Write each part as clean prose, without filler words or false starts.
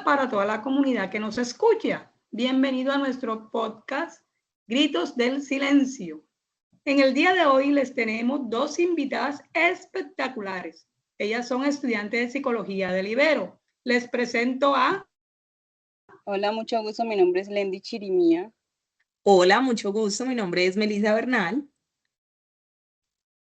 para toda la comunidad que nos escucha. Bienvenido a nuestro podcast Gritos del Silencio. En el día de hoy les tenemos dos invitadas espectaculares. Ellas son estudiantes de psicología del Ibero. Les presento a... Hola, mucho gusto. Mi nombre es Lendy Chirimía. Hola, mucho gusto. Mi nombre es Melissa Bernal.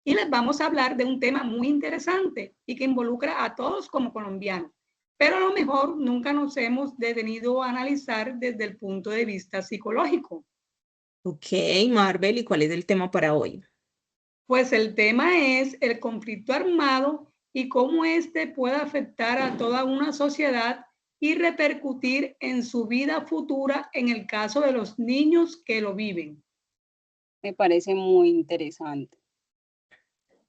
Y les vamos a hablar de un tema muy interesante y que involucra a todos como colombianos. Pero a lo mejor nunca nos hemos detenido a analizar desde el punto de vista psicológico. Ok, Marvel, ¿y cuál es el tema para hoy? Pues el tema es el conflicto armado y cómo este puede afectar a toda una sociedad y repercutir en su vida futura en el caso de los niños que lo viven. Me parece muy interesante.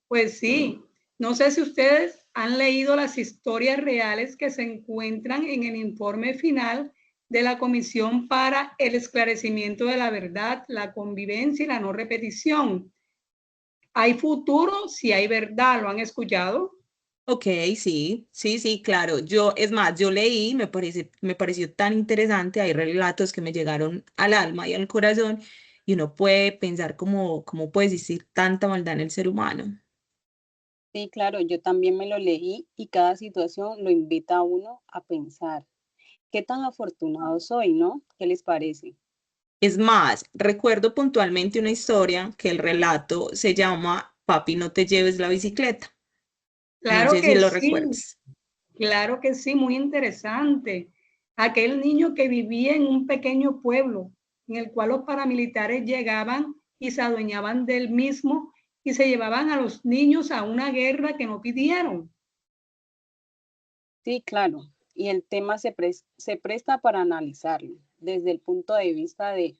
Pues sí, no sé si ustedes han leído las historias reales que se encuentran en el informe final de la Comisión para el Esclarecimiento de la Verdad, la Convivencia y la No Repetición. ¿Hay futuro si hay verdad? ¿Lo han escuchado? Ok, sí, claro. Yo leí, me pareció tan interesante, hay relatos que me llegaron al alma y al corazón, y uno puede pensar cómo puede existir tanta maldad en el ser humano. Sí, claro, yo también me lo leí y cada situación lo invita a uno a pensar. ¿Qué tan afortunado soy, no? ¿Qué les parece? Es más, recuerdo puntualmente una historia que el relato se llama Papi, no te lleves la bicicleta. No Claro sé si que lo sí, recuerdas. claro que sí, muy interesante. Aquel niño que vivía en un pequeño pueblo en el cual los paramilitares llegaban y se adueñaban del mismo y se llevaban a los niños a una guerra que no pidieron. Sí, claro. Y el tema se presta para analizarlo desde el punto de vista de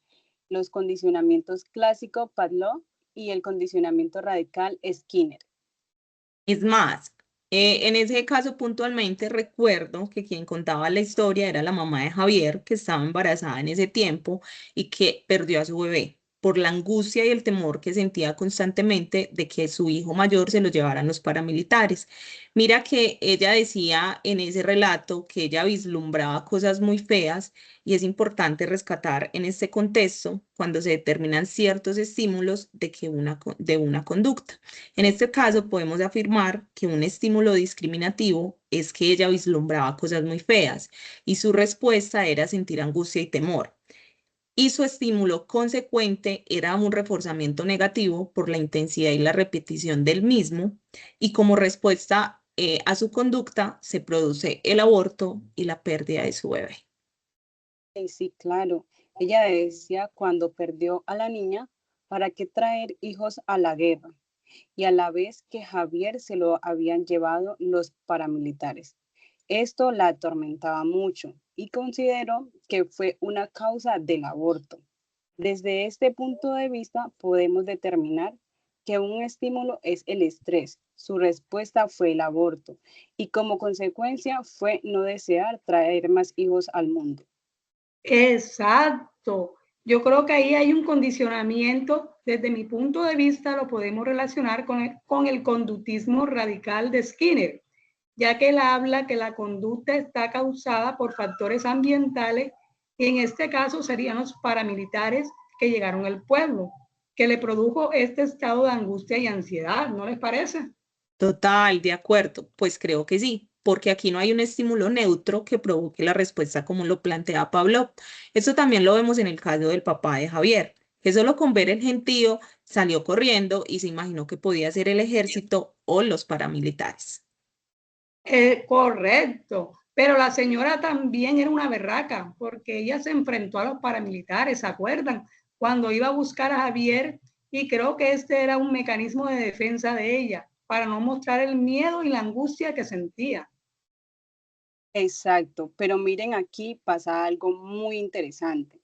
los condicionamientos clásicos Pavlov y el condicionamiento radical Skinner. Es más, en ese caso puntualmente recuerdo que quien contaba la historia era la mamá de Javier, que estaba embarazada en ese tiempo y que perdió a su bebé por la angustia y el temor que sentía constantemente de que su hijo mayor se lo llevaran los paramilitares. Mira que ella decía en ese relato que ella vislumbraba cosas muy feas y es importante rescatar en este contexto cuando se determinan ciertos estímulos de una conducta. En este caso, podemos afirmar que un estímulo discriminativo es que ella vislumbraba cosas muy feas y su respuesta era sentir angustia y temor. Y su estímulo consecuente era un reforzamiento negativo por la intensidad y la repetición del mismo. Y como respuesta a su conducta se produce el aborto y la pérdida de su bebé. Sí, claro. Ella decía cuando perdió a la niña, ¿para qué traer hijos a la guerra? Y a la vez que Javier se lo habían llevado los paramilitares. Esto la atormentaba mucho y consideró que fue una causa del aborto. Desde este punto de vista podemos determinar que un estímulo es el estrés, su respuesta fue el aborto y como consecuencia fue no desear traer más hijos al mundo. Exacto. Yo creo que ahí hay un condicionamiento, desde mi punto de vista lo podemos relacionar con el conductismo radical de Skinner, ya que él habla que la conducta está causada por factores ambientales y en este caso serían los paramilitares que llegaron al pueblo, que le produjo este estado de angustia y ansiedad, ¿no les parece? Total, de acuerdo. Pues creo que sí, porque aquí no hay un estímulo neutro que provoque la respuesta como lo plantea Pablo. Eso también lo vemos en el caso del papá de Javier, que solo con ver el gentío salió corriendo y se imaginó que podía ser el ejército o los paramilitares. Correcto, pero la señora también era una berraca, porque ella se enfrentó a los paramilitares, ¿se acuerdan? Cuando iba a buscar a Javier, y creo que este era un mecanismo de defensa de ella, para no mostrar el miedo y la angustia que sentía. Exacto, pero miren aquí pasa algo muy interesante.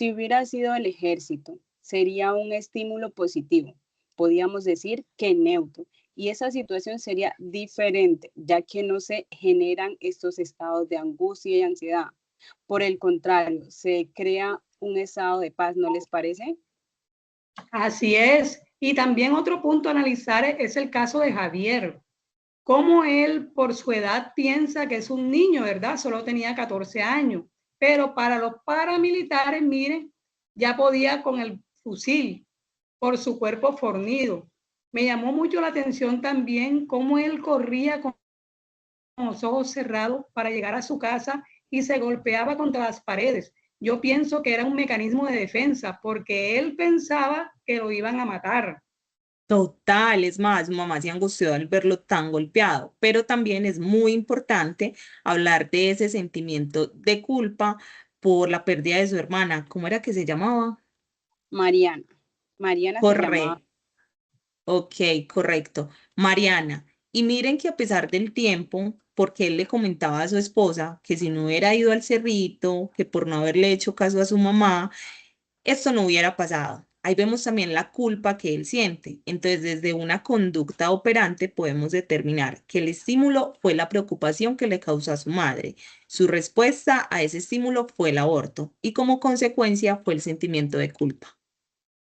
Si hubiera sido el ejército, sería un estímulo positivo, podríamos decir que neutro, y esa situación sería diferente, ya que no se generan estos estados de angustia y ansiedad. Por el contrario, se crea un estado de paz, ¿no les parece? Así es. Y también otro punto a analizar es el caso de Javier. Cómo él por su edad piensa que es un niño, ¿verdad? Solo tenía 14 años, pero para los paramilitares, miren, ya podía con el fusil por su cuerpo fornido. Me llamó mucho la atención también cómo él corría con los ojos cerrados para llegar a su casa y se golpeaba contra las paredes. Yo pienso que era un mecanismo de defensa porque él pensaba que lo iban a matar. Total, es más, su mamá se angustió al verlo tan golpeado, pero también es muy importante hablar de ese sentimiento de culpa por la pérdida de su hermana. ¿Cómo era que se llamaba? Mariana. Mariana se llamaba. Correcto. Ok, correcto. Mariana. Y miren que a pesar del tiempo, porque él le comentaba a su esposa que si no hubiera ido al cerrito, que por no haberle hecho caso a su mamá, esto no hubiera pasado. Ahí vemos también la culpa que él siente. Entonces, desde una conducta operante podemos determinar que el estímulo fue la preocupación que le causó a su madre. Su respuesta a ese estímulo fue el aborto y como consecuencia fue el sentimiento de culpa.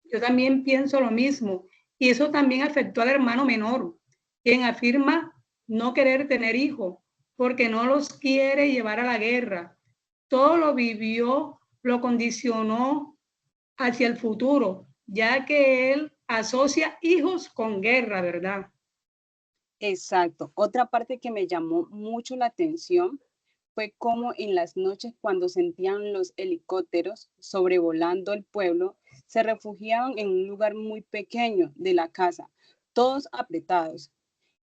Yo también pienso lo mismo. Y eso también afectó al hermano menor, quien afirma no querer tener hijos porque no los quiere llevar a la guerra. Todo lo vivió, lo condicionó hacia el futuro, ya que él asocia hijos con guerra, ¿verdad? Exacto. Otra parte que me llamó mucho la atención fue cómo en las noches cuando sentían los helicópteros sobrevolando el pueblo, se refugiaban en un lugar muy pequeño de la casa, todos apretados.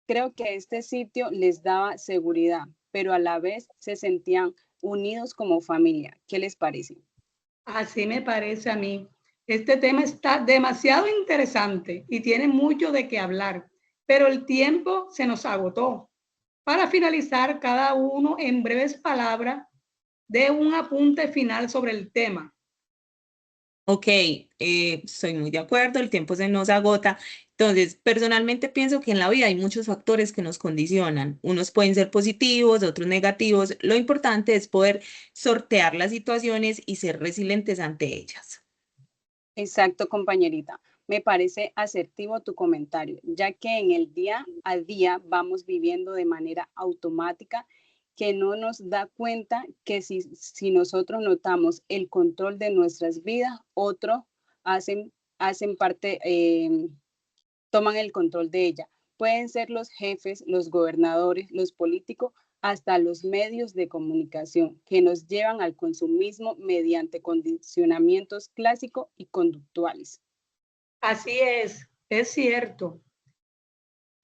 Creo que este sitio les daba seguridad, pero a la vez se sentían unidos como familia. ¿Qué les parece? Así me parece a mí. Este tema está demasiado interesante y tiene mucho de qué hablar, pero el tiempo se nos agotó. Para finalizar, cada uno en breves palabras de un apunte final sobre el tema. Ok, estoy muy de acuerdo, el tiempo se nos agota. Entonces, personalmente pienso que en la vida hay muchos factores que nos condicionan. Unos pueden ser positivos, otros negativos. Lo importante es poder sortear las situaciones y ser resilientes ante ellas. Exacto, compañerita. Me parece asertivo tu comentario, ya que en el día a día vamos viviendo de manera automática que no nos da cuenta que si nosotros notamos el control de nuestras vidas, otros hacen parte, toman el control de ella. Pueden ser los jefes, los gobernadores, los políticos, hasta los medios de comunicación que nos llevan al consumismo mediante condicionamientos clásicos y conductuales. Así es cierto.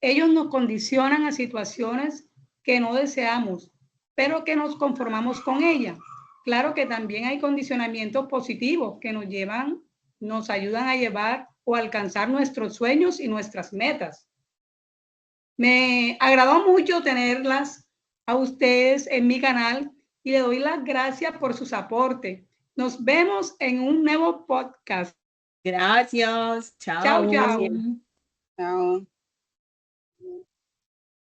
Ellos nos condicionan a situaciones que no deseamos, pero que nos conformamos con ellas. Claro que también hay condicionamientos positivos que nos ayudan a llevar o alcanzar nuestros sueños y nuestras metas. Me agradó mucho tenerlas a ustedes en mi canal y le doy las gracias por sus aportes. Nos vemos en un nuevo podcast. Gracias, Chao, chao. Gracias. chao. Chao.